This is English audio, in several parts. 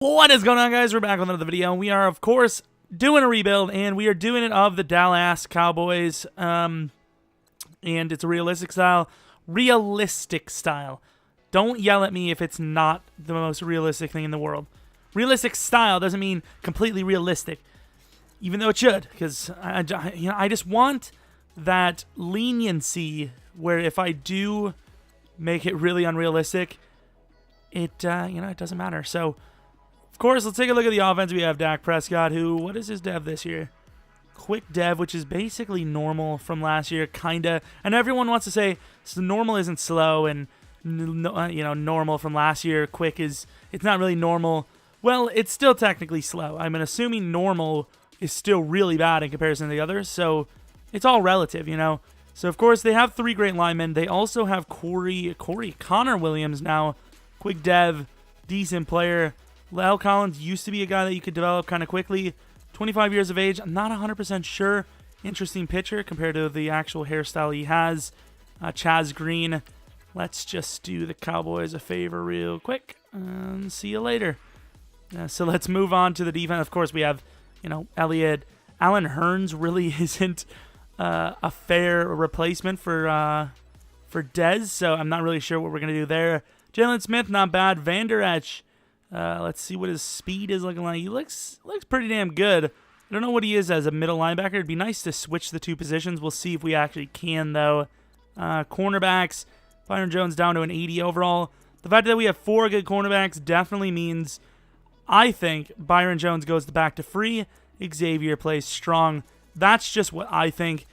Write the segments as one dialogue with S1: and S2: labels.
S1: What is going on, guys? We're back with another video. We are, of course, doing a rebuild, and we are doing it of the Dallas Cowboys. And it's a realistic style. Realistic style. Don't yell at me if it's not the most realistic thing in the world. Realistic style doesn't mean completely realistic, even though it should, because I just want that leniency where if I do make it really unrealistic, it doesn't matter. So, of course, let's take a look at the offense. We have Dak Prescott, who, what is his dev this year? Quick dev, which is basically normal from last year, kinda. And everyone wants to say so normal isn't slow, and normal from last year, quick is, it's not really normal. Well, it's still technically slow. I'm assuming normal is still really bad in comparison to the others, so it's all relative, So, of course, they have three great linemen. They also have Connor Williams now, quick dev, decent player. La'el Collins used to be a guy that you could develop kind of quickly. 25 years of age. I'm not 100% sure. Interesting pitcher compared to the actual hairstyle he has. Chaz Green. Let's just do the Cowboys a favor real quick. And see you later. So let's move on to the defense. Of course, we have, Elliott. Allen Hurns really isn't a fair replacement for Dez. So I'm not really sure what we're going to do there. Jaylon Smith, not bad. Van Der Esch. Let's see what his speed is looking like. He looks pretty damn good. I don't know what he is as a middle linebacker. It'd be nice to switch the two positions. We'll see if we actually can, though. Cornerbacks, Byron Jones down to an 80 overall. The fact that we have four good cornerbacks definitely means, I think, Byron Jones goes back to free. Xavier plays strong. That's just what I think.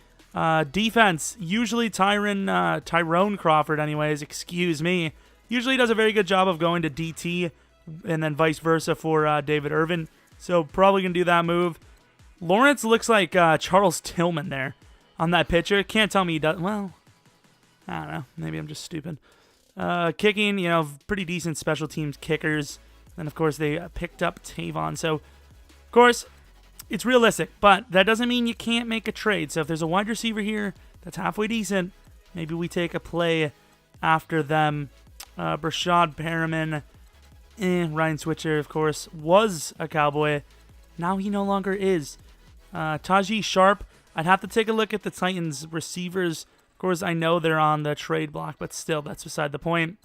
S1: Defense, usually Tyrone Crawford, anyways, excuse me, usually does a very good job of going to DT, and then vice versa for David Irvin. So probably going to do that move. Lawrence looks like Charles Tillman there on that pitcher. Can't tell me he does. Well, I don't know. Maybe I'm just stupid. Kicking, pretty decent special teams kickers. And, of course, they picked up Tavon. So, of course, it's realistic. But that doesn't mean you can't make a trade. So if there's a wide receiver here that's halfway decent, maybe we take a play after them. Brashad Perriman. Ryan Switzer, of course, was a Cowboy. Now he no longer is. Taji Sharp. I'd have to take a look at the Titans receivers. Of course, I know they're on the trade block, but still, that's beside the point.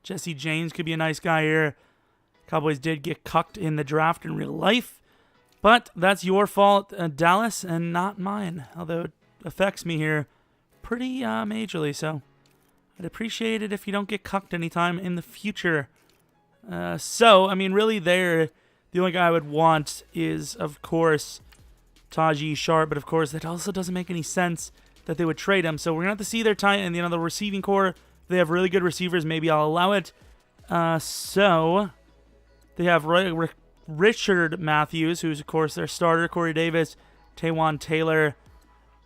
S1: Jesse James could be a nice guy here. Cowboys did get cucked in the draft in real life, but that's your fault, Dallas, and not mine, although it affects me here pretty majorly, so I'd appreciate it if you don't get cucked anytime in the future. Really there, the only guy I would want is, of course, Taji Sharp, but of course that also doesn't make any sense that they would trade him. So we're going to have to see their tight end, the receiving core. They have really good receivers. Maybe I'll allow it. So they have Richard Matthews, who's, of course, their starter. Corey Davis, Taywan Taylor.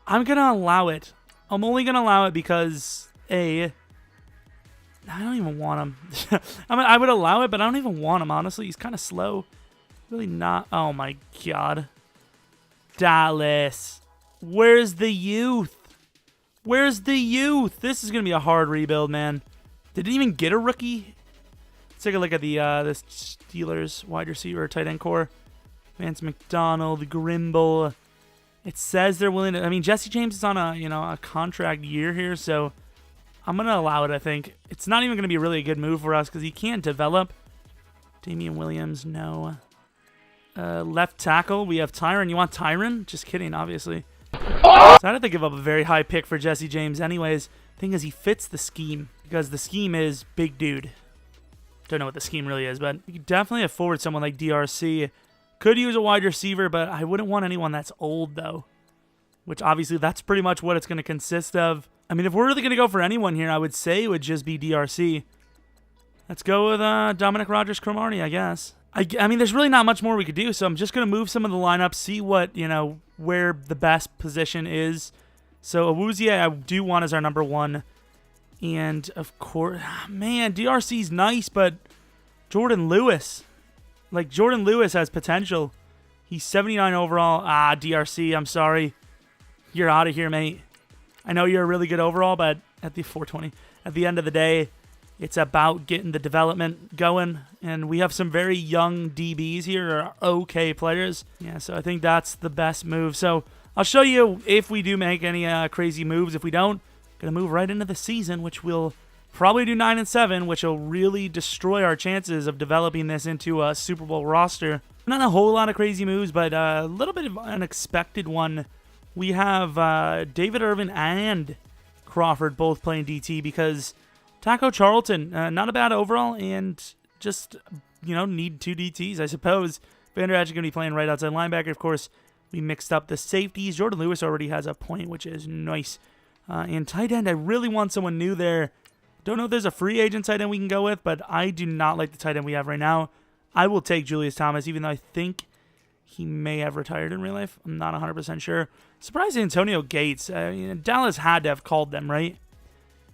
S1: I'm going to allow it. I'm only going to allow it because, I don't even want him. I would allow it, but I don't even want him, honestly. He's kind of slow. Really not. Oh, my God. Dallas. Where's the youth? Where's the youth? This is going to be a hard rebuild, man. Did it even get a rookie? Let's take a look at the Steelers wide receiver tight end core. Vance McDonald, Grimble. It says they're willing to... Jesse James is on a contract year here, so I'm going to allow it, I think. It's not even going to be really a good move for us because he can't develop. Damian Williams, no. Left tackle, we have Tyron. You want Tyron? Just kidding, obviously. So I had to give up a very high pick for Jesse James anyways. Thing is, he fits the scheme because the scheme is big dude. Don't know what the scheme really is, but you could definitely afford someone like DRC. Could use a wide receiver, but I wouldn't want anyone that's old, though. Which, obviously, that's pretty much what it's going to consist of. If we're really going to go for anyone here, I would say it would just be DRC. Let's go with Dominic Rodgers-Cromartie, I guess. There's really not much more we could do, so I'm just going to move some of the lineup, see what, where the best position is. So, Awuzie, I do want as our number one. And, of course, man, DRC's nice, but Jordan Lewis. Jordan Lewis has potential. He's 79 overall. DRC, I'm sorry. You're out of here, mate. I know you're a really good overall, but at the 420, at the end of the day, It's about getting the development going, and we have some very young DBs here, or okay players. Yeah, so I think that's the best move. So I'll show you if we do make any crazy moves. If we don't, gonna move right into the season, which we'll probably do 9-7, which will really destroy our chances of developing this into a Super Bowl roster. Not a whole lot of crazy moves, but a little bit of an unexpected one. We have David Irvin and Crawford both playing DT because Taco Charlton, not a bad overall, and just, need 2 DTs, I suppose. Vander Esch is going to be playing right outside linebacker. Of course, we mixed up the safeties. Jordan Lewis already has a point, which is nice. And tight end, I really want someone new there. Don't know if there's a free agent tight end we can go with, but I do not like the tight end we have right now. I will take Julius Thomas, even though I think he may have retired in real life. I'm not 100% sure. Surprised Antonio Gates. Dallas had to have called them, right?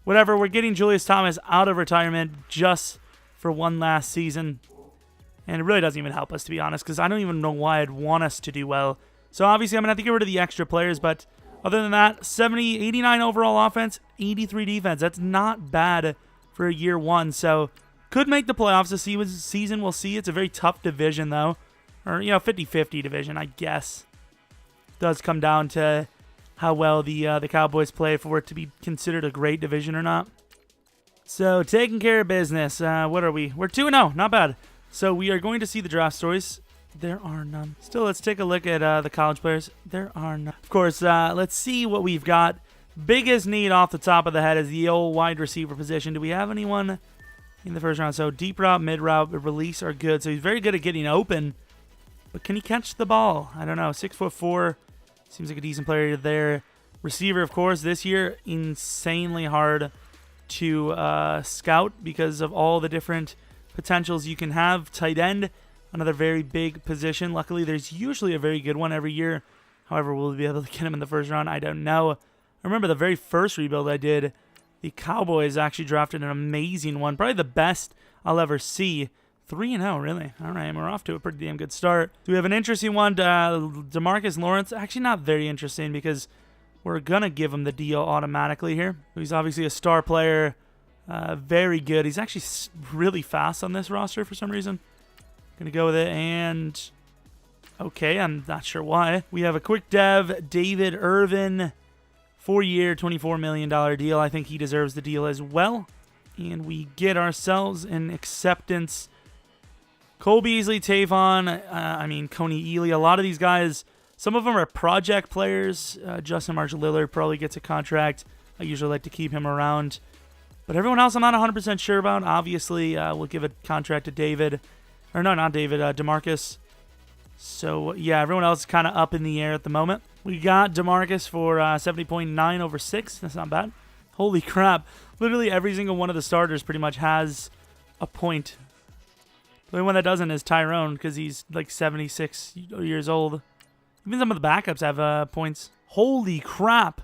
S1: Whatever, we're getting Julius Thomas out of retirement just for one last season. And it really doesn't even help us, to be honest, because I don't even know why I'd want us to do well. So obviously I'm going to have to get rid of the extra players, but other than that, 89 overall offense, 83 defense. That's not bad for year one. So could make the playoffs this season. We'll see. It's a very tough division, though. Or, 50-50 division, I guess. Does come down to how well the Cowboys play for it to be considered a great division or not. So, taking care of business. What are we? We're 2-0. Not bad. So, we are going to see the draft stories. There are none. Still, let's take a look at the college players. There are none. Of course, let's see what we've got. Biggest need off the top of the head is the old wide receiver position. Do we have anyone in the first round? So, deep route, mid route, release are good. So, he's very good at getting open. But can he catch the ball? I don't know. 6'4". Seems like a decent player there. Receiver, of course, this year, insanely hard to scout because of all the different potentials you can have. Tight end, another very big position. Luckily, there's usually a very good one every year. However, will we be able to get him in the first round? I don't know. I remember the very first rebuild I did, the Cowboys actually drafted an amazing one. Probably the best I'll ever see. 3-0, really. All right, we're off to a pretty damn good start. So we have an interesting one, Demarcus Lawrence. Actually, not very interesting because we're going to give him the deal automatically here. He's obviously a star player, very good. He's actually really fast on this roster for some reason. Going to go with it, and okay, I'm not sure why. We have a quick dev, David Irvin, 4-year, $24 million deal. I think he deserves the deal as well. And we get ourselves an acceptance. Cole Beasley, Tavon, Coney Ely, a lot of these guys, some of them are project players. Justin Marshall-Lillard probably gets a contract. I usually like to keep him around. But everyone else I'm not 100% sure about. Obviously, we'll give a contract to David. Or no, not David, Demarcus. So, yeah, everyone else is kind of up in the air at the moment. We got Demarcus for 70.9 over 6. That's not bad. Holy crap. Literally every single one of the starters pretty much has a point. The only one that doesn't is Tyrone because he's like 76 years old. Even some of the backups have points. Holy crap.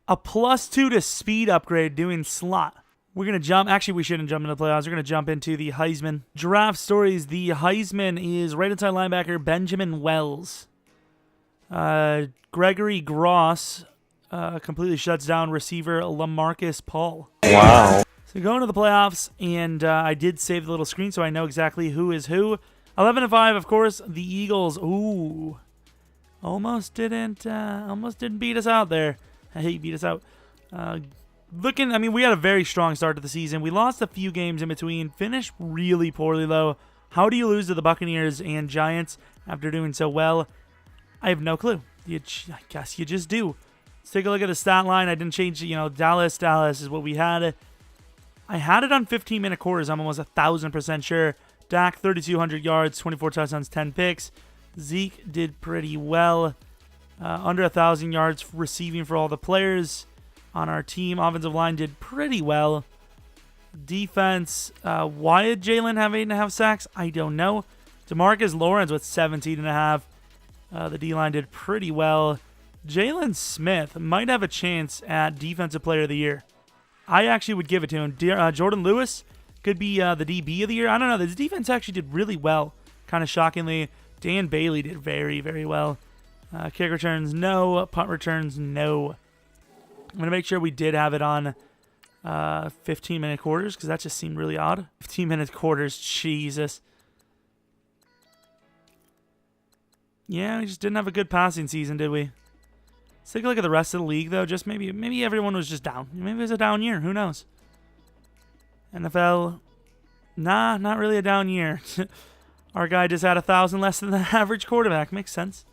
S1: A +2 to speed upgrade doing slot. We're going to jump. Actually, we shouldn't jump into the playoffs. We're going to jump into the Heisman. Draft stories. The Heisman is right inside linebacker Benjamin Wells. Gregory Gross completely shuts down receiver LaMarcus Paul. Wow. So going to the playoffs, and I did save the little screen so I know exactly who is who. 11-5, of course, the Eagles. Ooh. Almost didn't beat us out there. Hey, beat us out. We had a very strong start to the season. We lost a few games in between. Finished really poorly, though. How do you lose to the Buccaneers and Giants after doing so well? I have no clue. I guess you just do. Let's take a look at the stat line. I didn't change, Dallas. Dallas is what we had. I had it on 15-minute quarters. I'm almost 1,000% sure. Dak, 3,200 yards, 24 touchdowns, 10 picks. Zeke did pretty well. Under 1,000 yards receiving for all the players on our team. Offensive line did pretty well. Defense, why did Jaylon have 8.5 sacks? I don't know. Demarcus Lawrence with 17.5. The D-line did pretty well. Jaylon Smith might have a chance at Defensive Player of the Year. I actually would give it to him. Jordan Lewis could be the DB of the year. I don't know. This defense actually did really well, kind of shockingly. Dan Bailey did very, very well. Kick returns, no. Punt returns, no. I'm going to make sure we did have it on 15-minute quarters, because that just seemed really odd. 15-minute quarters, Jesus. Yeah, we just didn't have a good passing season, did we? Let's take a look at the rest of the league, though. Just maybe everyone was just down. Maybe it was a down year. Who knows? NFL, nah, not really a down year. Our guy just had 1,000 less than the average quarterback. Makes sense.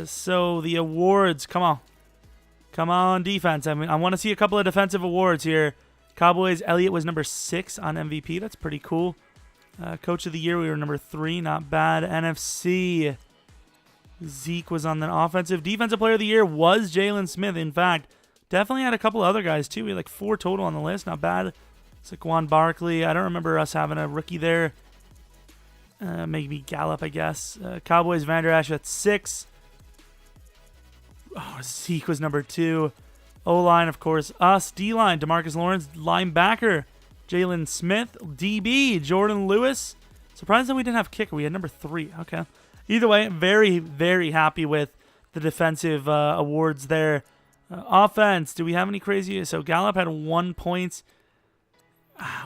S1: So the awards, come on. Come on, defense. I mean, I want to see a couple of defensive awards here. Cowboys, Elliott was number 6 on MVP. That's pretty cool. Coach of the year, we were number 3. Not bad. NFC, Zeke was on the offensive. Defensive player of the year was Jaylon Smith. In fact, definitely had a couple of other guys, too. We had like 4 total on the list. Not bad. Saquon Barkley. I don't remember us having a rookie there. Maybe Gallup, I guess. Cowboys, Van Der Esch at 6. Oh, Zeke was number 2. O-line, of course, us. D-line, Demarcus Lawrence. Linebacker, Jaylon Smith. DB, Jordan Lewis. Surprised that we didn't have kicker. We had number 3. Okay. Either way, very, very happy with the defensive awards there. Offense, do we have any crazy? So Gallup had 1 point.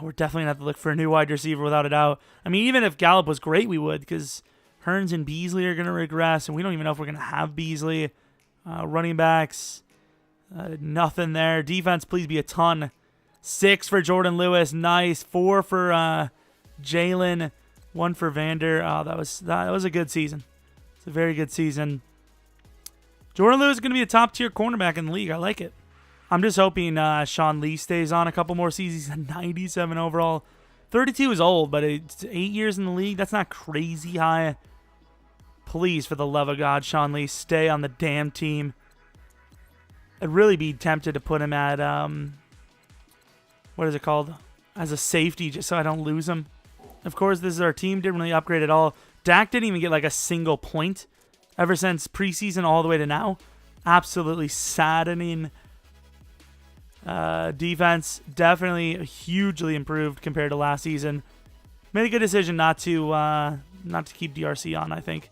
S1: We're definitely going to have to look for a new wide receiver without a doubt. I mean, even if Gallup was great, we would, because Hearns and Beasley are going to regress, and we don't even know if we're going to have Beasley. Running backs, nothing there. Defense, please be a ton. 6 for Jordan Lewis, nice. 4 for Jalen, 1 for Vander. Oh, that was a good season. It's a very good season. Jordan Lewis is going to be a top-tier cornerback in the league. I like it. I'm just hoping Sean Lee stays on a couple more seasons. He's a 97 overall. 32 is old, but it's 8 years in the league. That's not crazy high. Please, for the love of God, Sean Lee, stay on the damn team. I'd really be tempted to put him at, what is it called? As a safety, just so I don't lose him. Of course, this is our team. Didn't really upgrade at all. Dak didn't even get like a single point ever since preseason all the way to now. Absolutely saddening. Defense, definitely hugely improved compared to last season. Made a good decision not to keep DRC on, I think.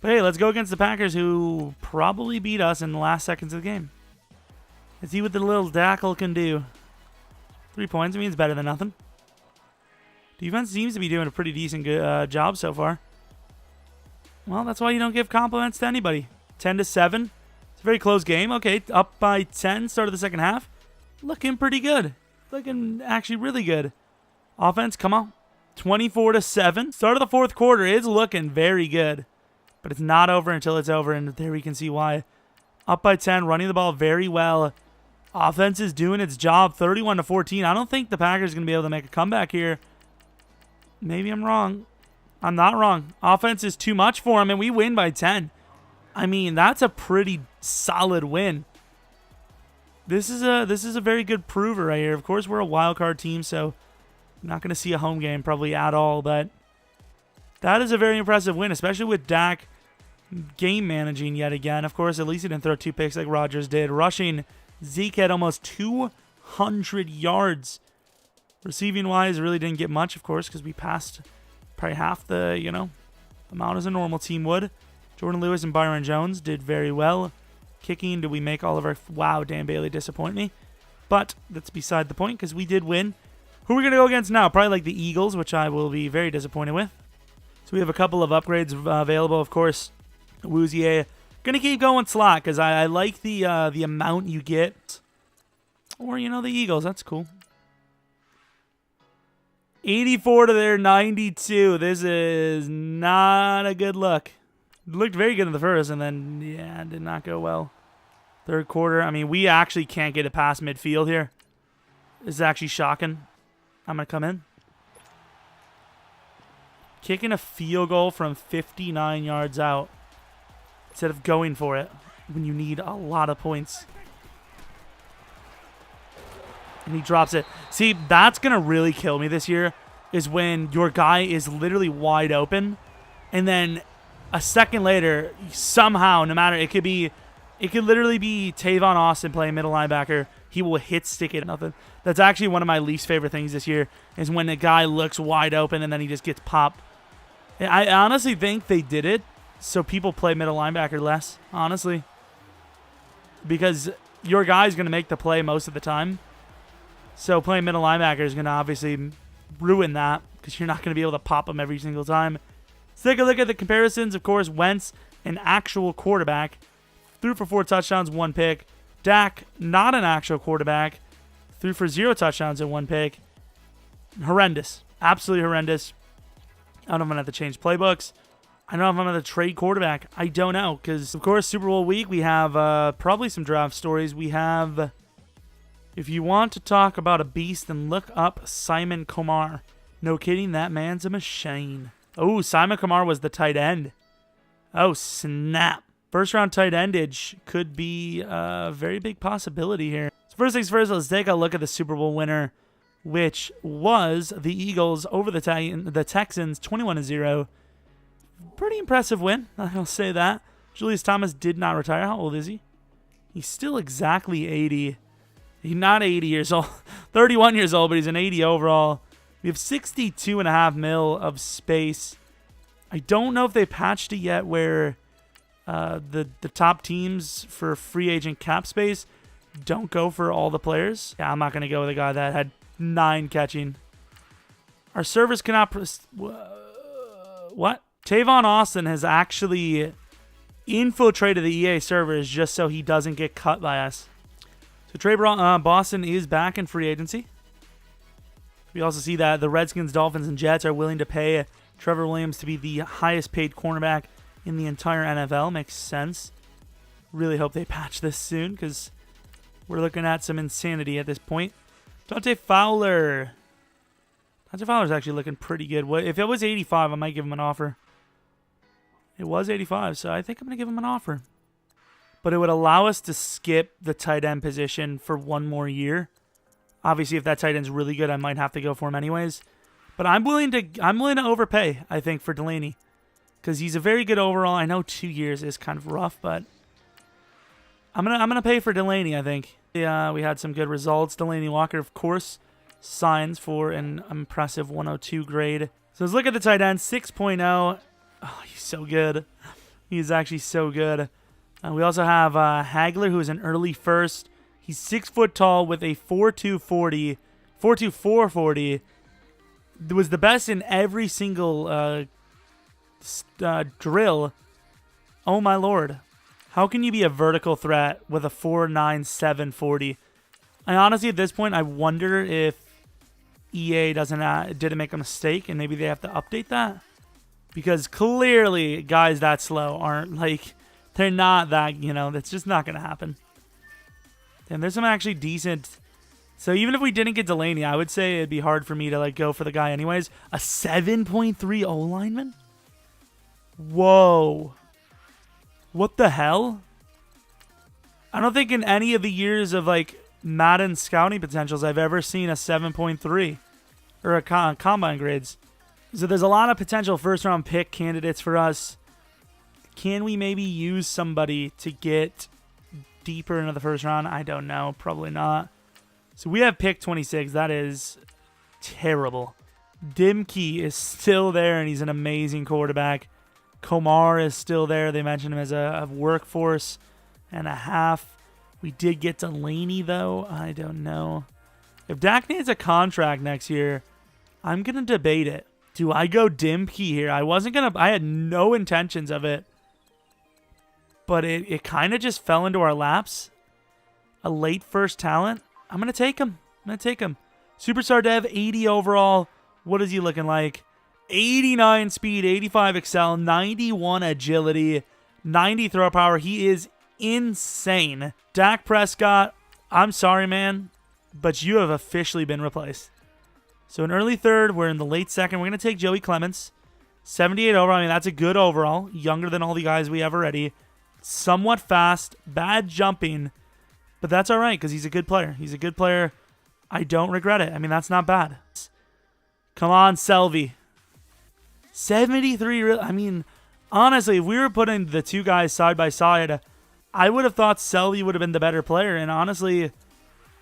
S1: But hey, let's go against the Packers, who probably beat us in the last seconds of the game. Let's see what the little Dackle can do. 3 points, I mean, it's better than nothing. Defense seems to be doing a pretty decent job so far. Well, that's why you don't give compliments to anybody. 10-7. It's a very close game. Okay, up by 10, start of the second half. Looking pretty good. Looking actually really good. Offense, come on. 24-7. Start of the fourth quarter is looking very good. But it's not over until it's over, and there we can see why. Up by 10, running the ball very well. Offense is doing its job, 31-14. I don't think the Packers are going to be able to make a comeback here. Maybe I'm wrong. I'm not wrong. Offense is too much for them, and we win by 10. I mean, that's a pretty solid win. This is a very good prover right here. Of course, we're a wild card team, so I'm not going to see a home game probably at all, but that is a very impressive win, especially with Dak game managing yet again. Of course, at least he didn't throw 2 picks like Rodgers did. Rushing, Zeke had almost 200 yards. Receiving-wise, really didn't get much, of course, because we passed probably half the, amount as a normal team would. Jordan Lewis and Byron Jones did very well. Kicking, did we make all of our... Wow, Dan Bailey disappoint me. But that's beside the point, because we did win. Who are we going to go against now? Probably like the Eagles, which I will be very disappointed with. So we have a couple of upgrades available, of course. Woozier. Going to keep going slot, because I like the amount you get. Or, the Eagles. That's cool. 84 to their 92. This is not a good look. It looked very good in the first, and then, yeah, did not go well. Third quarter, I mean, we actually can't get it past midfield here. This is actually shocking. I'm going to come in. Kicking a field goal from 59 yards out instead of going for it when you need a lot of points. And he drops it. See, that's going to really kill me this year, is when your guy is literally wide open, and then a second later, somehow, no matter, it could literally be Tavon Austin playing middle linebacker. He will hit stick it. Nothing. That's actually one of my least favorite things this year, is when a guy looks wide open and then he just gets popped. I honestly think they did it so people play middle linebacker less, honestly. Because your guy's going to make the play most of the time. So playing middle linebacker is going to obviously ruin that because you're not going to be able to pop him every single time. Let's take a look at the comparisons. Of course, Wentz, an actual quarterback, threw for 4 touchdowns, 1 pick. Dak, not an actual quarterback, threw for 0 touchdowns and 1 pick. Horrendous. Absolutely horrendous. I don't know if I'm going to have to change playbooks. I don't know if I'm going to trade quarterback. I don't know because, of course, Super Bowl week, we have probably some draft stories. We have, if you want to talk about a beast, then look up Simon Komar. No kidding, that man's a machine. Oh, Simon Komar was the tight end. Oh, snap. First round tight endage could be a very big possibility here. So first things first, let's take a look at the Super Bowl winner, which was the Eagles over the Texans, 21-0. Pretty impressive win, I'll say that. Julius Thomas did not retire. How old is he? He's still exactly 80. He's not 80 years old. 31 years old, but he's an 80 overall. We have 62.5 mil of space. I don't know if they patched it yet where the top teams for free agent cap space don't go for all the players. Yeah, I'm not going to go with a guy that had 9 catching. Our servers cannot... What? Tavon Austin has actually infiltrated the EA servers just so he doesn't get cut by us. So Trey Boston is back in free agency. We also see that the Redskins, Dolphins, and Jets are willing to pay Trevor Williams to be the highest paid cornerback in the entire NFL. Makes sense. Really hope they patch this soon because we're looking at some insanity at this point. Dante Fowler's actually looking pretty good. If it was 85, I might give him an offer. It was 85, so I think I'm going to give him an offer. But it would allow us to skip the tight end position for 1 more year. Obviously, if that tight end's really good, I might have to go for him anyways. But I'm willing to overpay, I think, for Delaney. Because he's a very good overall. I know 2 years is kind of rough, but I'm gonna pay for Delaney, I think. Yeah, we had some good results. Delaney Walker, of course, signs for an impressive 102 grade. So let's look at the tight end, 6.0. Oh, he's so good. He's actually so good. We also have Hagler, who is an early first. He's 6 foot tall with a 4.240, 4.2440. Was the best in every single drill. Oh my lord. How can you be a vertical threat with a 4.9740? I honestly, at this point, I wonder if EA didn't make a mistake and maybe they have to update that. Because clearly, guys that slow aren't like, they're not that, that's just not going to happen. And there's some actually decent. So even if we didn't get Delaney, I would say it'd be hard for me to go for the guy anyways. A 7.3 O lineman? Whoa. What the hell? I don't think in any of the years of Madden scouting potentials I've ever seen a 7.3 or a combine grades. So there's a lot of potential first round pick candidates for us. Can we maybe use somebody to get deeper into the first round? I don't know. Probably not. So we have pick 26. That is terrible. Dimkey is still there, and he's an amazing quarterback. Komar is still there. They mentioned him as a workforce and a half. We did get Delaney, though. I don't know. If Dak needs a contract next year, I'm going to debate it. Do I go Dimkey here? I had no intentions of it. But it kind of just fell into our laps. A late first talent. I'm going to take him. Superstar Dev, 80 overall. What is he looking like? 89 speed, 85 excel, 91 agility, 90 throw power. He is insane. Dak Prescott, I'm sorry, man, but you have officially been replaced. So an early third, we're in the late second. We're going to take Joey Clements. 78 overall. I mean, that's a good overall. Younger than all the guys we have already. Somewhat fast, bad jumping, but that's all right because he's a good player. I don't regret it. I mean, that's not bad. Come on, Selvey. 73. I mean, honestly, if we were putting the two guys side by side, I would have thought Selvey would have been the better player. And honestly,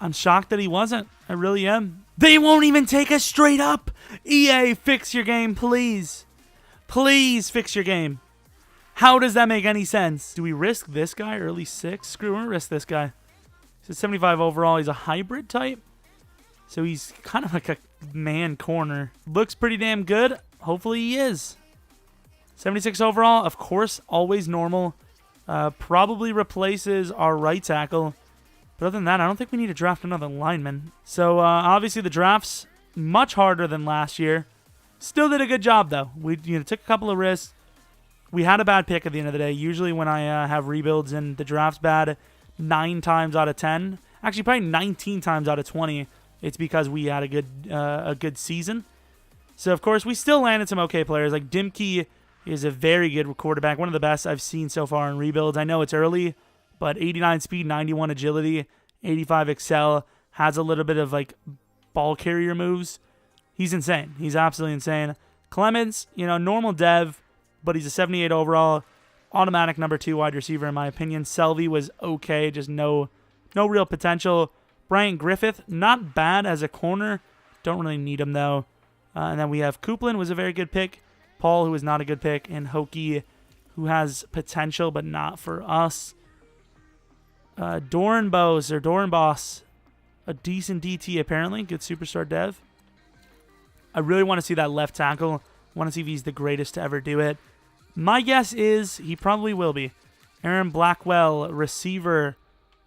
S1: I'm shocked that he wasn't. I really am. They won't even take us straight up. EA, fix your game, please. Please fix your game. How does that make any sense? Do we risk this guy early 6? Screw it, we're going to risk this guy. So 75 overall. He's a hybrid type. So he's kind of like a man corner. Looks pretty damn good. Hopefully he is. 76 overall. Of course, always normal. Probably replaces our right tackle. But other than that, I don't think we need to draft another lineman. So obviously the draft's much harder than last year. Still did a good job, though. We took a couple of risks. We had a bad pick at the end of the day. Usually when I have rebuilds and the draft's bad 9 times out of 10, actually probably 19 times out of 20, it's because we had a good season. So, of course, we still landed some okay players. Like Dimke is a very good quarterback, one of the best I've seen so far in rebuilds. I know it's early, but 89 speed, 91 agility, 85 excel, has a little bit of like ball carrier moves. He's insane. He's absolutely insane. Clements, normal dev, but he's a 78 overall, automatic number 2 wide receiver in my opinion. Selvey was okay, just no real potential. Bryant Griffith, not bad as a corner. Don't really need him though. And then we have Coupland, was a very good pick. Paul, who was not a good pick, and Hokie, who has potential but not for us. Doran-Boss, a decent DT apparently, good superstar dev. I really want to see that left tackle. I want to see if he's the greatest to ever do it. My guess is he probably will be. Aaron Blackwell, receiver,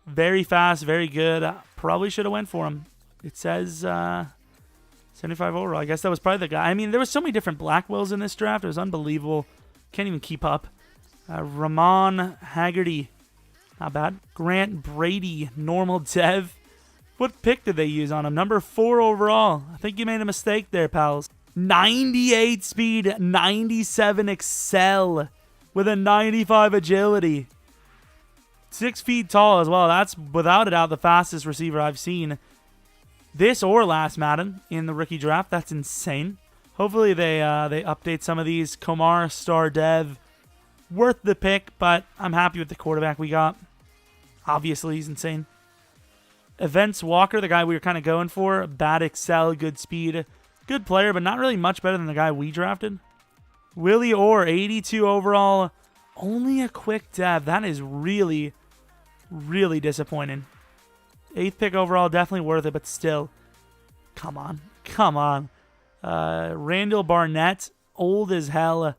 S1: very fast, very good. Probably should have went for him. It says 75 overall. I guess that was probably the guy. I mean, there was so many different Blackwells in this draft. It was unbelievable. Can't even keep up. Ramon Haggerty, not bad. Grant Brady, normal dev. What pick did they use on him? Number 4 overall. I think you made a mistake there, pals. 98 speed, 97 excel, with a 95 agility. 6 feet tall as well. That's without a doubt the fastest receiver I've seen this or last Madden in the rookie draft. That's insane. Hopefully they update some of these. Komar, star dev, worth the pick, but I'm happy with the quarterback we got. Obviously, he's insane. Events Walker, the guy we were kind of going for. Bad excel, good speed. Good player, but not really much better than the guy we drafted. Willie Orr, 82 overall. Only a quick dev. That is really, really disappointing. 8th pick overall, definitely worth it, but still. Come on. Come on. Randall Barnett, old as hell.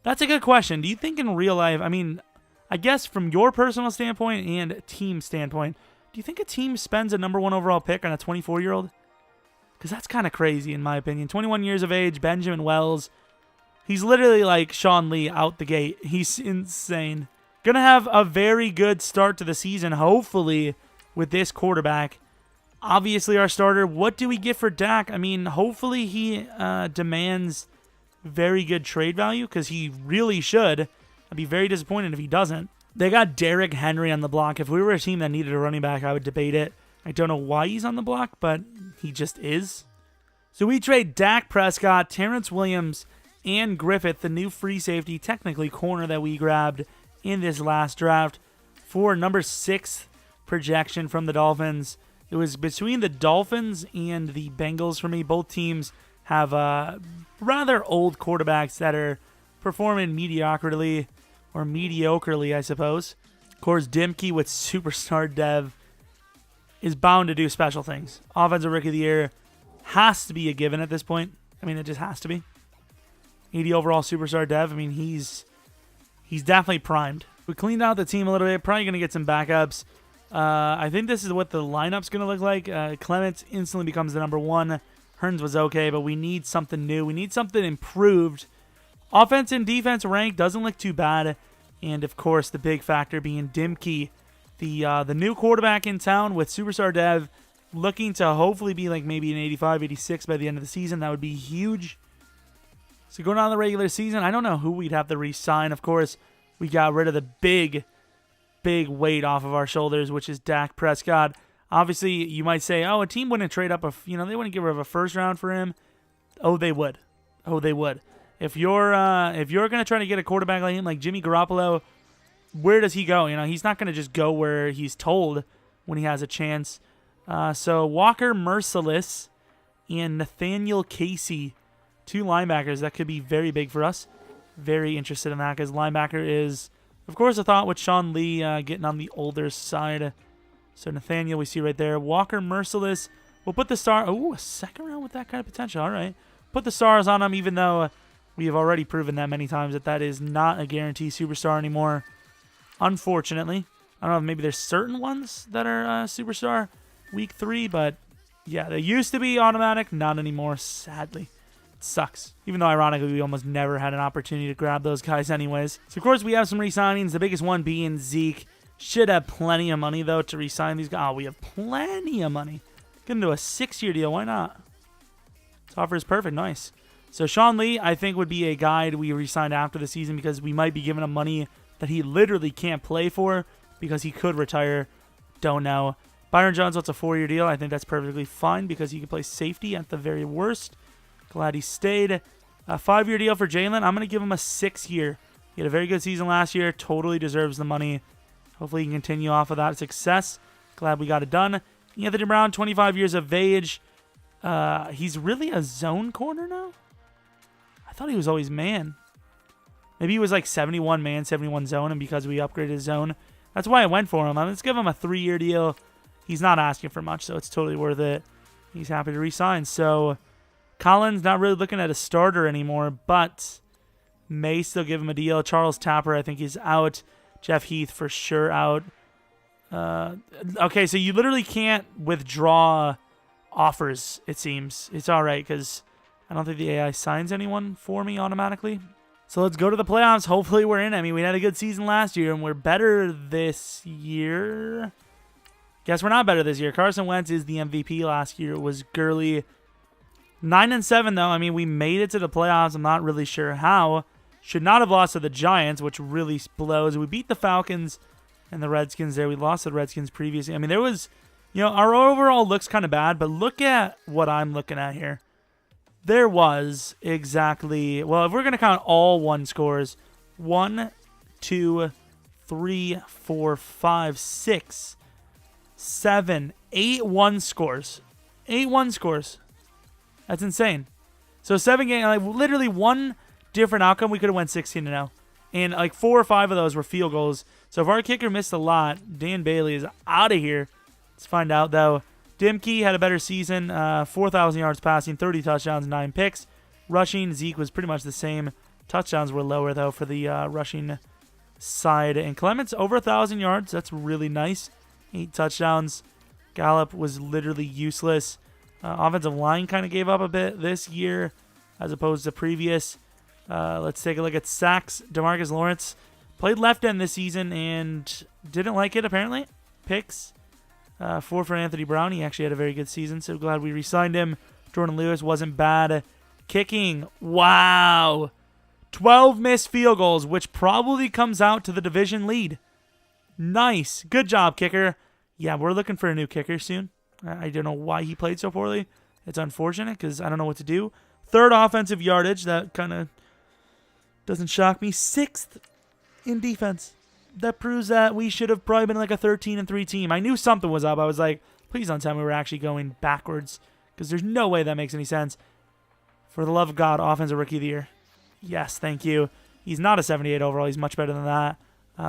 S1: That's a good question. Do you think in real life, I mean, I guess from your personal standpoint and team standpoint, do you think a team spends a number 1 overall pick on a 24-year-old? Because that's kind of crazy in my opinion. 21 years of age, Benjamin Wells. He's literally like Sean Lee out the gate. He's insane. Gonna have a very good start to the season, hopefully, with this quarterback. Obviously, our starter. What do we get for Dak? I mean, hopefully he demands very good trade value, because he really should. I'd be very disappointed if he doesn't. They got Derrick Henry on the block. If we were a team that needed a running back, I would debate it. I don't know why he's on the block, but he just is. So we trade Dak Prescott, Terrence Williams, and Griffith, the new free safety, technically corner that we grabbed in this last draft, for number 6 projection from the Dolphins. It was between the Dolphins and the Bengals for me. Both teams have rather old quarterbacks that are performing mediocrely, I suppose. Of course, Dimke with superstar dev is bound to do special things. Offensive Rookie of the Year has to be a given at this point. I mean, it just has to be. 80 overall superstar dev. I mean, he's definitely primed. We cleaned out the team a little bit. Probably going to get some backups. I think this is what the lineup's going to look like. Clements instantly becomes the number 1. Hearns was okay, but we need something new. We need something improved. Offense and defense rank doesn't look too bad. And, of course, the big factor being Dimke, the new quarterback in town with superstar dev, looking to hopefully be like maybe an 85, 86 by the end of the season. That would be huge. So going on the regular season, I don't know who we'd have to re-sign. Of course, we got rid of the big weight off of our shoulders, which is Dak Prescott. Obviously, you might say, oh, a team wouldn't trade up, they wouldn't get rid of a first round for him. Oh, they would. If you're going to try to get a quarterback like him, like Jimmy Garoppolo, where does he go? He's not going to just go where he's told when he has a chance. So Walker Merciless and Nathaniel Casey, 2 linebackers. That could be very big for us. Very interested in that, because linebacker is, of course, a thought with Sean Lee getting on the older side. So Nathaniel we see right there. Walker Merciless. We'll put the star. Oh, a second round with that kind of potential. All right. Put the stars on him, even though we have already proven that many times that that is not a guarantee superstar anymore. Unfortunately. I don't know if maybe there's certain ones that are superstar week 3, but yeah, they used to be automatic. Not anymore, sadly. It sucks. Even though, ironically, we almost never had an opportunity to grab those guys anyways. So, of course, we have some re-signings. The biggest one being Zeke. Should have plenty of money, though, to re-sign these guys. Oh, we have plenty of money. Get into a 6-year deal. Why not? This offer is perfect. Nice. So, Sean Lee, I think, would be a guy we re-signed after the season because we might be giving him money that he literally can't play for because he could retire. Don't know. Byron Jones wants a 4-year deal. I think that's perfectly fine because he can play safety at the very worst. Glad he stayed. A 5-year deal for Jaylon. I'm going to give him a 6-year. He had a very good season last year. Totally deserves the money. Hopefully he can continue off of that success. Glad we got it done. Anthony Brown, 25 years of age. He's really a zone corner now? I thought he was always man. Maybe he was like 71 man, 71 zone, and because we upgraded his zone, that's why I went for him. Let's give him a 3-year deal. He's not asking for much, so it's totally worth it. He's happy to re-sign. So Collins not really looking at a starter anymore, but may still give him a deal. Charles Tapper, I think he's out. Jeff Heath for sure out. Okay, so you literally can't withdraw offers, it seems. It's all right because I don't think the AI signs anyone for me automatically. So let's go to the playoffs. Hopefully we're in. I mean, we had a good season last year, and we're better this year. Guess we're not better this year. Carson Wentz is the MVP last year. It was Gurley. 9-7, though. I mean, we made it to the playoffs. I'm not really sure how. Should not have lost to the Giants, which really blows. We beat the Falcons and the Redskins there. We lost to the Redskins previously. I mean, there was, our overall looks kind of bad, but look at what I'm looking at here. There was exactly, well, if we're going to count all one scores, 1, 2, 3, 4, 5, 6, 7, 8 1 scores. 8 1 scores. That's insane. So 7 games, like literally one different outcome, we could have went 16-0. And like 4 or 5 of those were field goals. So if our kicker missed a lot, Dan Bailey is out of here. Let's find out though. Dimke had a better season, 4,000 yards passing, 30 touchdowns, 9 picks. Rushing, Zeke was pretty much the same. Touchdowns were lower though for the rushing side. And Clements over 1,000 yards. That's really nice. 8 touchdowns. Gallup was literally useless. Offensive line kind of gave up a bit this year as opposed to previous. Let's take a look at sacks. Demarcus Lawrence played left end this season and didn't like it apparently. Picks. 4 for Anthony Brown. He actually had a very good season, so glad we re-signed him. Jordan Lewis wasn't bad. Kicking. Wow. 12 missed field goals, which probably comes out to the division lead. Nice. Good job, kicker. Yeah, we're looking for a new kicker soon. I don't know why he played so poorly. It's unfortunate because I don't know what to do. 3rd offensive yardage. That kind of doesn't shock me. 6th in defense. That proves that we should have probably been like a 13-3 team. I knew something was up. I was like, please don't tell me we're actually going backwards because there's no way that makes any sense. For the love of God, offensive rookie of the year. Yes, thank you. He's not a 78 overall. He's much better than that.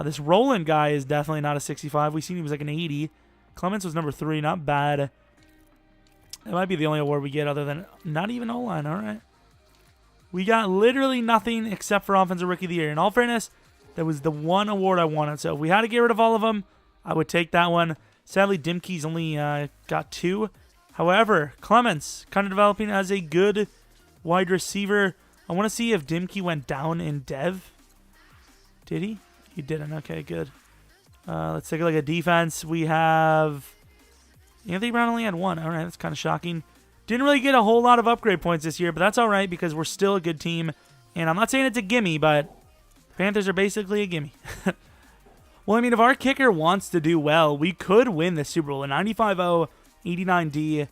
S1: This Roland guy is definitely not a 65. We've seen he was like an 80. Clements was number 3. Not bad. That might be the only award we get other than not even O-line. All right. We got literally nothing except for offensive rookie of the year. In all fairness, that was the one award I wanted. So if we had to get rid of all of them, I would take that one. Sadly, Dimke's only got 2. However, Clements kind of developing as a good wide receiver. I want to see if Dimke went down in dev. Did he? He didn't. Okay, good. Let's take a look at defense. We have Anthony Brown only had 1. All right, that's kind of shocking. Didn't really get a whole lot of upgrade points this year, but that's all right because we're still a good team. And I'm not saying it's a gimme, but Panthers are basically a gimme. Well, I mean, if our kicker wants to do well, we could win the Super Bowl. A 95-0, 89D.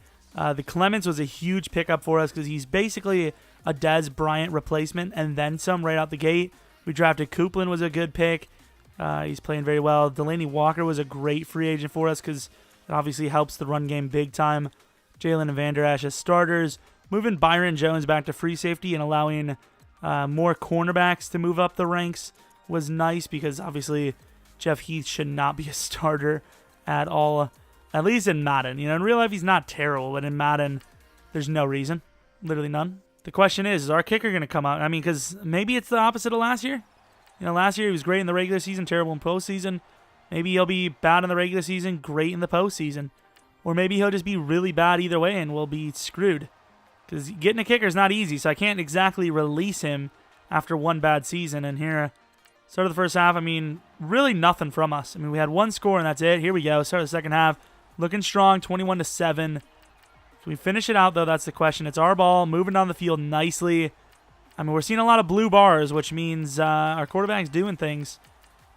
S1: The Clements was a huge pickup for us because he's basically a Dez Bryant replacement and then some right out the gate. We drafted Copeland, was a good pick. He's playing very well. Delaney Walker was a great free agent for us because it obviously helps the run game big time. Jalen and Van Der Esch as starters. Moving Byron Jones back to free safety and allowing more cornerbacks to move up the ranks was nice because obviously Jeff Heath should not be a starter at all, at least in Madden. You know, in real life, he's not terrible, but in Madden, there's no reason. Literally none. The question is our kicker going to come out? I mean, because maybe it's the opposite of last year. You know, last year he was great in the regular season, terrible in postseason. Maybe he'll be bad in the regular season, great in the postseason. Or maybe he'll just be really bad either way and we'll be screwed. Because getting a kicker is not easy, so I can't exactly release him after one bad season. And here, start of the first half, I mean, really nothing from us. I mean, we had one score and that's it. Here we go. Start of the second half. Looking strong, 21-7. Can we finish it out, though? That's the question. It's our ball, moving down the field nicely. I mean, we're seeing a lot of blue bars, which means our quarterback's doing things.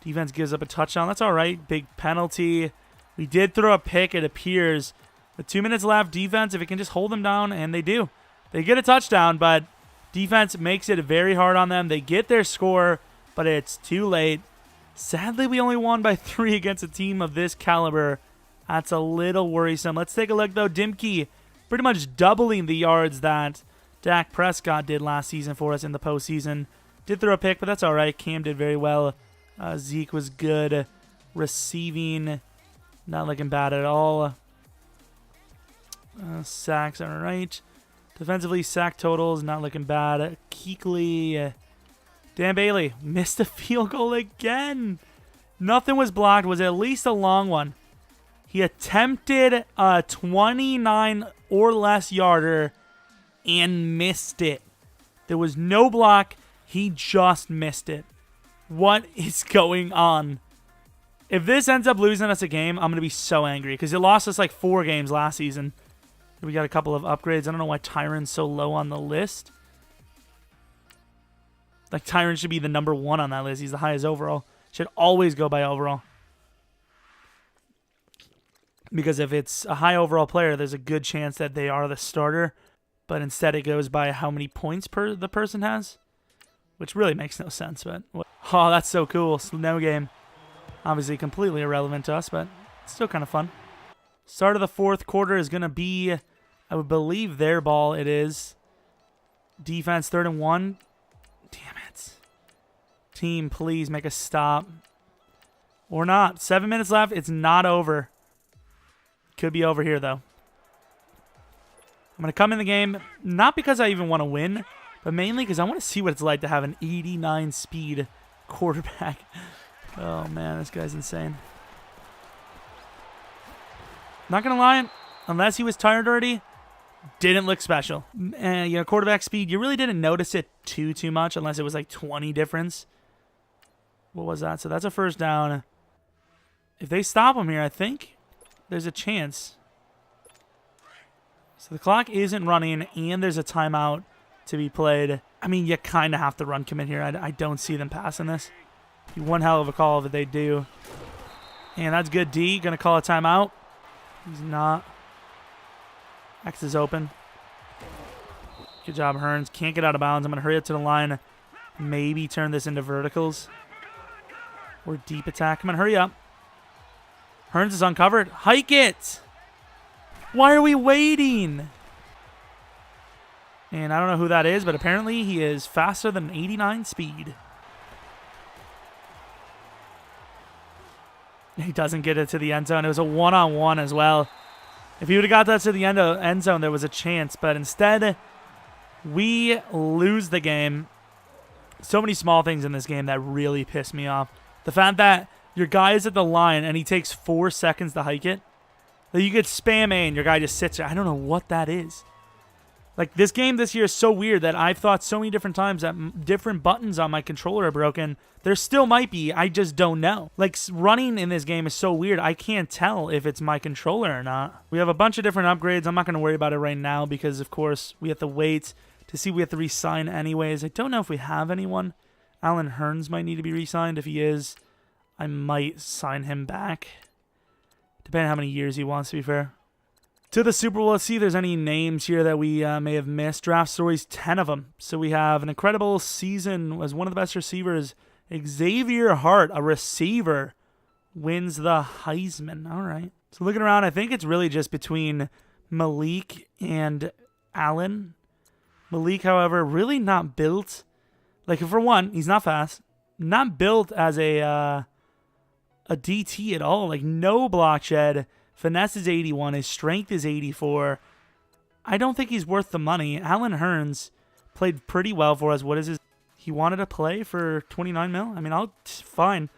S1: Defense gives up a touchdown. That's all right. Big penalty. We did throw a pick, it appears. With 2 minutes left, defense, if it can just hold them down, and they do. They get a touchdown, but defense makes it very hard on them. They get their score, but it's too late. Sadly, we only won by 3 against a team of this caliber. That's a little worrisome. Let's take a look, though. Dimke pretty much doubling the yards that Dak Prescott did last season for us in the postseason. Did throw a pick, but that's all right. Cam did very well. Zeke was good. Receiving, not looking bad at all. Sacks, all right. Defensively, sack totals, not looking bad. Kuechly, Dan Bailey missed a field goal again. Nothing was blocked. Was at least a long one. He attempted a 29 or less yarder and missed it. There was no block. He just missed it. What is going on? If this ends up losing us a game, I'm going to be so angry because it lost us like 4 games last season. We got a couple of upgrades. I don't know why Tyron's so low on the list. Like, Tyron should be the number 1 on that list. He's the highest overall. Should always go by overall. Because if it's a high overall player, there's a good chance that they are the starter. But instead it goes by how many points the person has. Which really makes no sense. But oh, that's so cool. Snow game. Obviously completely irrelevant to us, but it's still kind of fun. Start of the fourth quarter is going to be, I would believe, their ball. It is. Defense 3rd and 1. Damn it. Team, please make a stop. Or not. 7 minutes left. It's not over. Could be over here, though. I'm going to come in the game, not because I even want to win, but mainly because I want to see what it's like to have an 89 speed quarterback. Oh, man, this guy's insane. Not going to lie, unless he was tired already, didn't look special. And, you know, quarterback speed, you really didn't notice it too much unless it was like 20 difference. What was that? So that's a first down. If they stop him here, I think there's a chance. So the clock isn't running, and there's a timeout to be played. I mean, you kind of have to run commit here. I don't see them passing this. Be one hell of a call if they do. And that's good. D going to call a timeout. He's not. X is open. Good job, Hearns. Can't get out of bounds. I'm going to hurry up to the line. Maybe turn this into verticals. Or deep attack. Come on, hurry up. Hearns is uncovered. Hike it! Why are we waiting? And I don't know who that is, but apparently he is faster than 89 speed. He doesn't get it to the end zone. It was a one-on-one as well. If he would have got that to the end zone, there was a chance. But instead, we lose the game. So many small things in this game that really piss me off. The fact that your guy is at the line and he takes 4 seconds to hike it. That you get spam A and your guy just sits there. I don't know what that is. Like, this game this year is so weird that I've thought so many different times that different buttons on my controller are broken. There still might be. I just don't know. Like, running in this game is so weird. I can't tell if it's my controller or not. We have a bunch of different upgrades. I'm not going to worry about it right now because, of course, we have to wait to see if we have to re-sign anyways. I don't know if we have anyone. Alan Hearns might need to be re-signed. If he is, I might sign him back. Depending on how many years he wants, to be fair. To the Super Bowl, let's see if there's any names here that we may have missed. Draft stories, 10 of them. So we have an incredible season as one of the best receivers. Xavier Hart, a receiver, wins the Heisman. All right. So looking around, I think it's really just between Malik and Allen. Malik, however, really not built. Like, for one, he's not fast. Not built as a a DT at all. Like, no block shed. Finesse is 81. His strength is 84. I don't think he's worth the money. Alan Hearns played pretty well for us. What is his? He wanted to play for 29 mil? I mean, fine.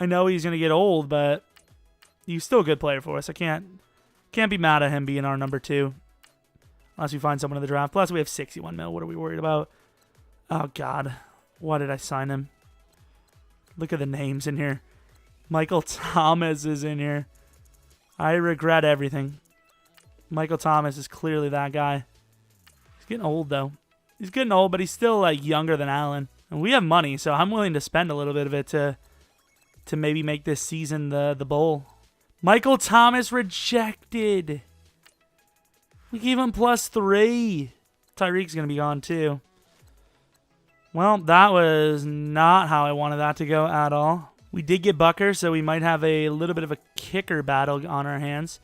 S1: I know he's going to get old, but he's still a good player for us. I can't be mad at him being our number 2. Unless we find someone in the draft. Plus, we have 61 mil. What are we worried about? Oh, God. Why did I sign him? Look at the names in here. Michael Thomas is in here. I regret everything. Michael Thomas is clearly that guy. He's getting old, though. He's getting old, but he's still, like, younger than Allen. And we have money, so I'm willing to spend a little bit of it to maybe make this season the bowl. Michael Thomas rejected. We gave him +3. Tyreek's going to be gone, too. Well, that was not how I wanted that to go at all. We did get Bucker, so we might have a little bit of a kicker battle on our hands.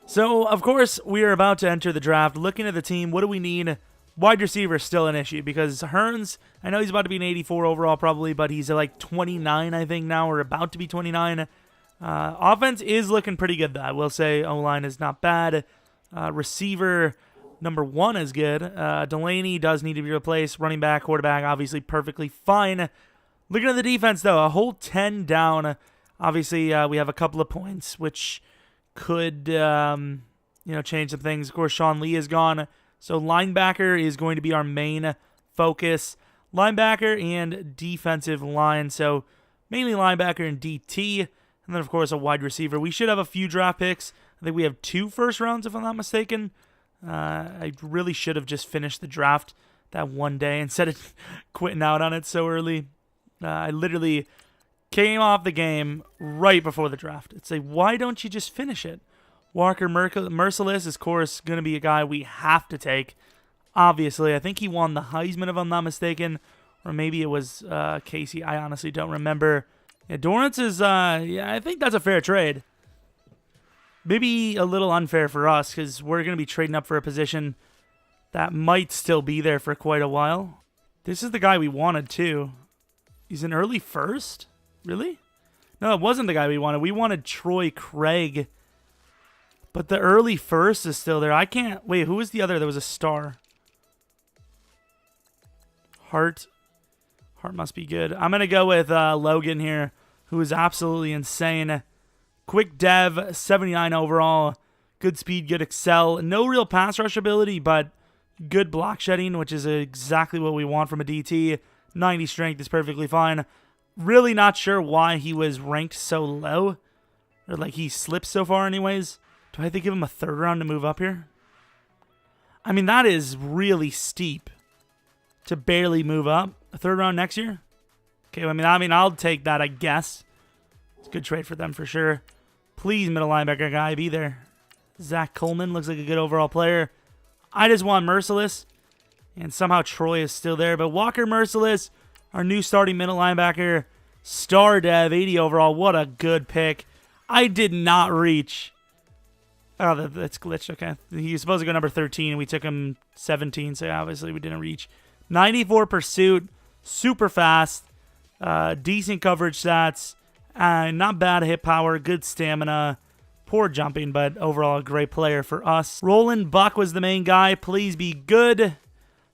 S1: So, of course, we are about to enter the draft. Looking at the team, what do we need? Wide receiver is still an issue because Hearns, I know he's about to be an 84 overall probably, but he's like 29, I think, now, or about to be 29. Offense is looking pretty good, though. I will say O-line is not bad. Receiver number 1 is good. Delaney does need to be replaced. Running back, quarterback, obviously perfectly fine. Looking at the defense, though, a whole 10 down. Obviously, we have a couple of points, which could change some things. Of course, Sean Lee is gone. So linebacker is going to be our main focus. Linebacker and defensive line. So mainly linebacker and DT. And then, of course, a wide receiver. We should have a few draft picks. I think we have 2 first rounds, if I'm not mistaken. I really should have just finished the draft that one day instead of quitting out on it so early. I literally came off the game right before the draft. It's like, why don't you just finish it? Walker Merciless is, of course, going to be a guy we have to take. Obviously, I think he won the Heisman, if I'm not mistaken. Or maybe it was Casey. I honestly don't remember. Yeah, Dorrance is, I think that's a fair trade. Maybe a little unfair for us because we're going to be trading up for a position that might still be there for quite a while. This is the guy we wanted, too. He's an early first? Really? No, it wasn't the guy we wanted. We wanted Troy Craig. But the early first is still there. I can't... Wait, who was the other? There was a star. Hart. Hart must be good. I'm going to go with Logan here, who is absolutely insane. Quick dev, 79 overall. Good speed, good excel. No real pass rush ability, but good block shedding, which is exactly what we want from a DT. 90 strength is perfectly fine. Really not sure why he was ranked so low. Or like he slipped so far anyways. Do I have to give him a 3rd round to move up here? I mean, that is really steep to barely move up. A 3rd round next year? Okay, I mean, I'll take that, I guess. It's a good trade for them for sure. Please, middle linebacker guy, be there. Zack Coleman looks like a good overall player. I just want Merciless. And somehow Troy is still there. But Walker Merciless, our new starting middle linebacker. Star dev, 80 overall. What a good pick. I did not reach. Oh, that's glitched. Okay. He was supposed to go number 13, and we took him 17, so obviously we didn't reach. 94 pursuit. Super fast. Decent coverage stats. Not bad hit power. Good stamina. Poor jumping, but overall a great player for us. Roland Buck was the main guy. Please be good.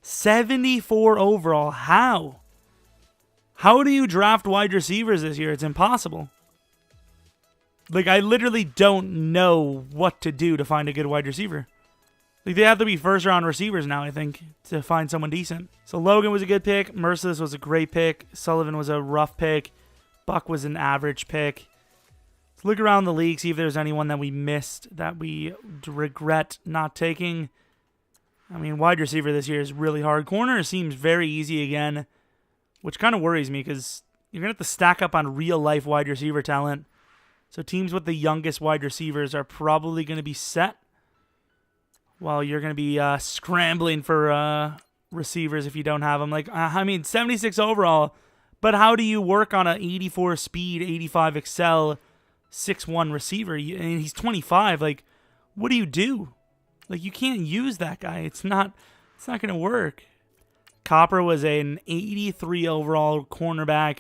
S1: 74 overall. How? How do you draft wide receivers this year? It's impossible. Like, I literally don't know what to do to find a good wide receiver. Like, they have to be first-round receivers now, I think, to find someone decent. So Logan was a good pick. Merciless was a great pick. Sullivan was a rough pick. Buck was an average pick. Let's look around the league, see if there's anyone that we missed that we regret not taking. I mean, wide receiver this year is really hard. Corner seems very easy again, which kind of worries me because you're going to have to stack up on real-life wide receiver talent. So teams with the youngest wide receivers are probably going to be set, while you're going to be scrambling for receivers if you don't have them. Like, I mean, 76 overall, but how do you work on an 84 speed, 85 excel, 6'1 receiver? And he's 25. Like, what do you do? Like, you can't use that guy. It's not going to work. Copper was an 83 overall cornerback,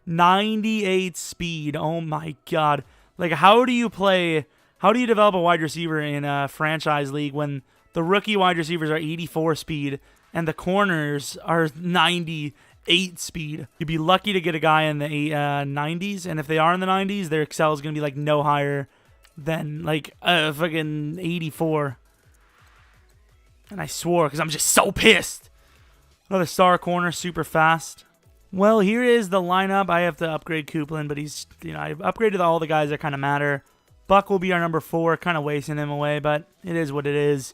S1: 98 speed. Oh my God. Like, how do you develop a wide receiver in a franchise league when the rookie wide receivers are 84 speed and the corners are 98 speed? You'd be lucky to get a guy in the 90s, and if they are in the 90s, their Excel is going to be like no higher than like fucking 84. And I swore because I'm just so pissed. Another star corner, super fast. Well, here is the lineup. I have to upgrade Copeland, but he's, I've upgraded all the guys that kind of matter. Buck will be our number 4, kind of wasting him away, but it is what it is.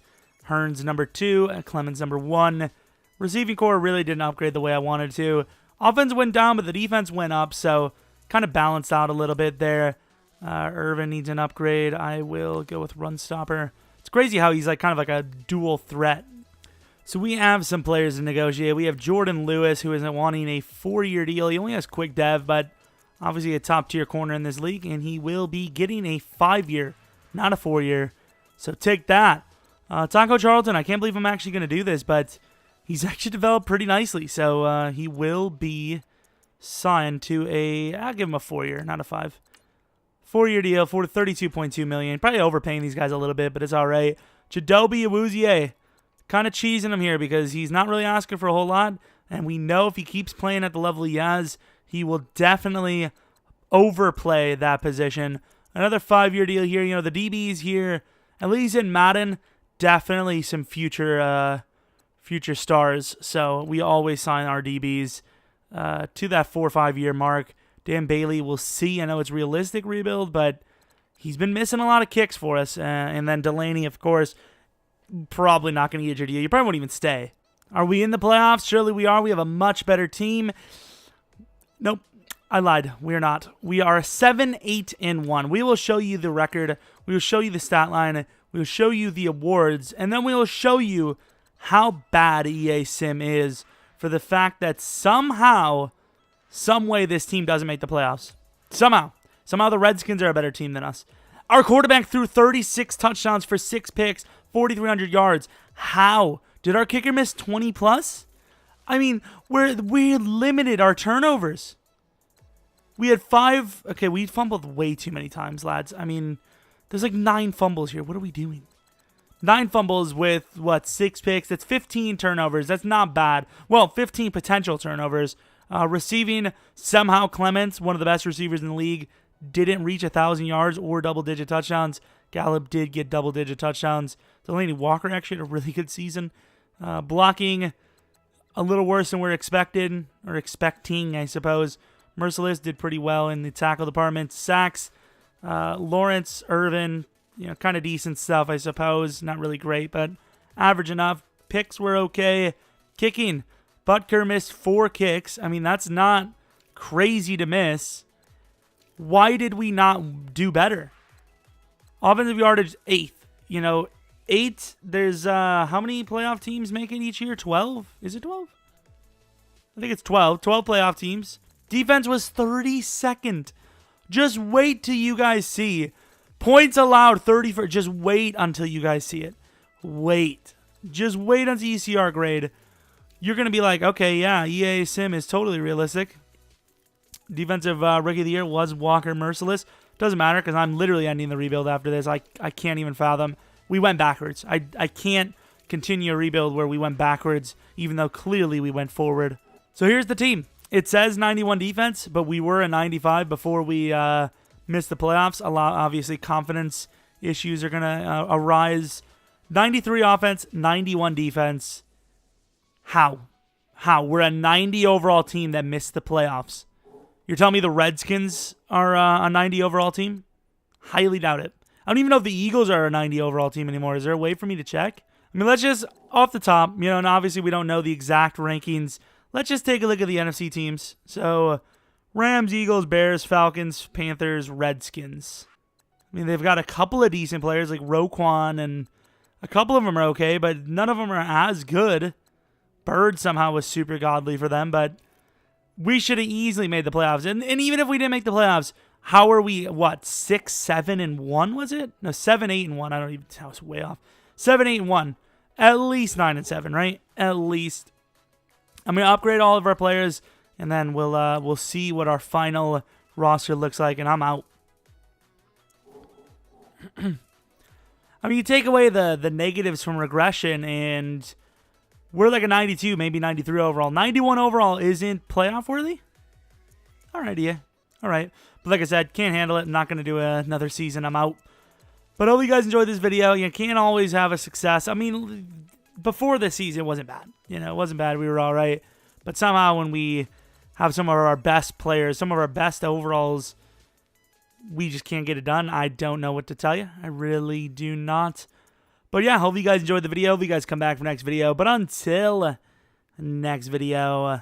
S1: Hearns number 2, Clemens number 1. Receiving core really didn't upgrade the way I wanted to. Offense went down, but the defense went up, so kind of balanced out a little bit there. Irvin needs an upgrade. I will go with run stopper. It's crazy how he's like kind of like a dual threat. So we have some players to negotiate. We have Jordan Lewis, who isn't wanting a 4-year deal. He only has quick dev, but obviously a top-tier corner in this league, and he will be getting a 5-year, not a 4-year. So take that. Taco Charlton, I can't believe I'm actually going to do this, but he's actually developed pretty nicely. So he will be signed to I'll give him a 4-year, not a 5. 4-year deal for $32.2 million. Probably overpaying these guys a little bit, but it's all right. Chidobe Awuzie. Kind of cheesing him here because he's not really asking for a whole lot, and we know if he keeps playing at the level he has, he will definitely overplay that position. Another 5-year deal here. The DBs here, at least in Madden, definitely some future stars. So we always sign our DBs to that 4 or 5 year mark. Dan Bailey, we'll see. I know it's realistic rebuild, but he's been missing a lot of kicks for us. And then Delaney, of course, probably not going to get your deal. You probably won't even stay. Are we in the playoffs? Surely we are. We have a much better team. Nope. I lied. We are not. We are 7-8-1. We will show you the record. We will show you the stat line. We will show you the awards. And then we will show you how bad EA Sim is for the fact that somehow, some way this team doesn't make the playoffs. Somehow the Redskins are a better team than us. Our quarterback threw 36 touchdowns for 6 picks, 4,300 yards. How? Did our kicker miss 20 plus? I mean, we limited our turnovers. We had 5. Okay, we fumbled way too many times, lads. I mean, there's like 9 fumbles here. What are we doing? 9 fumbles with, 6 picks? That's 15 turnovers. That's not bad. Well, 15 potential turnovers. Receiving, somehow Clemens, one of the best receivers in the league, didn't reach 1,000 yards or double-digit touchdowns. Gallup did get double-digit touchdowns. Delaney Walker actually had a really good season. Blocking, a little worse than we're expecting, I suppose. Merciless did pretty well in the tackle department. Sacks, Lawrence, Irvin, kind of decent stuff, I suppose. Not really great, but average enough. Picks were okay. Kicking, Butker missed 4 kicks. I mean, that's not crazy to miss. Why did we not do better? Offensive yardage, 8th. 8, there's, how many playoff teams make it each year? 12? Is it 12? I think it's 12. 12 playoff teams. Defense was 32nd. Just wait till you guys see. Points allowed, 34. Just wait until you guys see it. Wait. Just wait until you see our grade. You're going to be like, okay, yeah, EA Sim is totally realistic. Defensive Rookie of the Year was Walker Merciless. Doesn't matter because I'm literally ending the rebuild after this. I can't even fathom. We went backwards. I can't continue a rebuild where we went backwards, even though clearly we went forward. So here's the team. It says 91 defense, but we were a 95 before we missed the playoffs. Obviously, confidence issues are going to arise. 93 offense, 91 defense. How? We're a 90 overall team that missed the playoffs. You're telling me the Redskins are a 90 overall team? Highly doubt it. I don't even know if the Eagles are a 90 overall team anymore. Is there a way for me to check? I mean, let's just, off the top, and obviously we don't know the exact rankings. Let's just take a look at the NFC teams. So, Rams, Eagles, Bears, Falcons, Panthers, Redskins. I mean, they've got a couple of decent players like Roquan, and a couple of them are okay, but none of them are as good. Bird somehow was super godly for them, but we should have easily made the playoffs. And even if we didn't make the playoffs, how are we, 6-7-1 was it? No, 7-8-1. I don't even, I was way off. 7-8-1. At least 9-7, right? At least. I'm going to upgrade all of our players. and then we'll see what our final roster looks like, and I'm out. I mean, you take away the negatives from regression, and we're like a 92, maybe 93 overall. 91 overall isn't playoff worthy? All right, yeah. All right. But like I said, can't handle it. I'm not going to do another season. I'm out. But I hope you guys enjoyed this video. You can't always have a success. I mean, before this season, it wasn't bad. You know, it wasn't bad. We were all right. But somehow when we have some of our best players, some of our best overalls, we just can't get it done. I don't know what to tell you. I really do not. But yeah, hope you guys enjoyed the video. Hope you guys come back for next video. But until next video,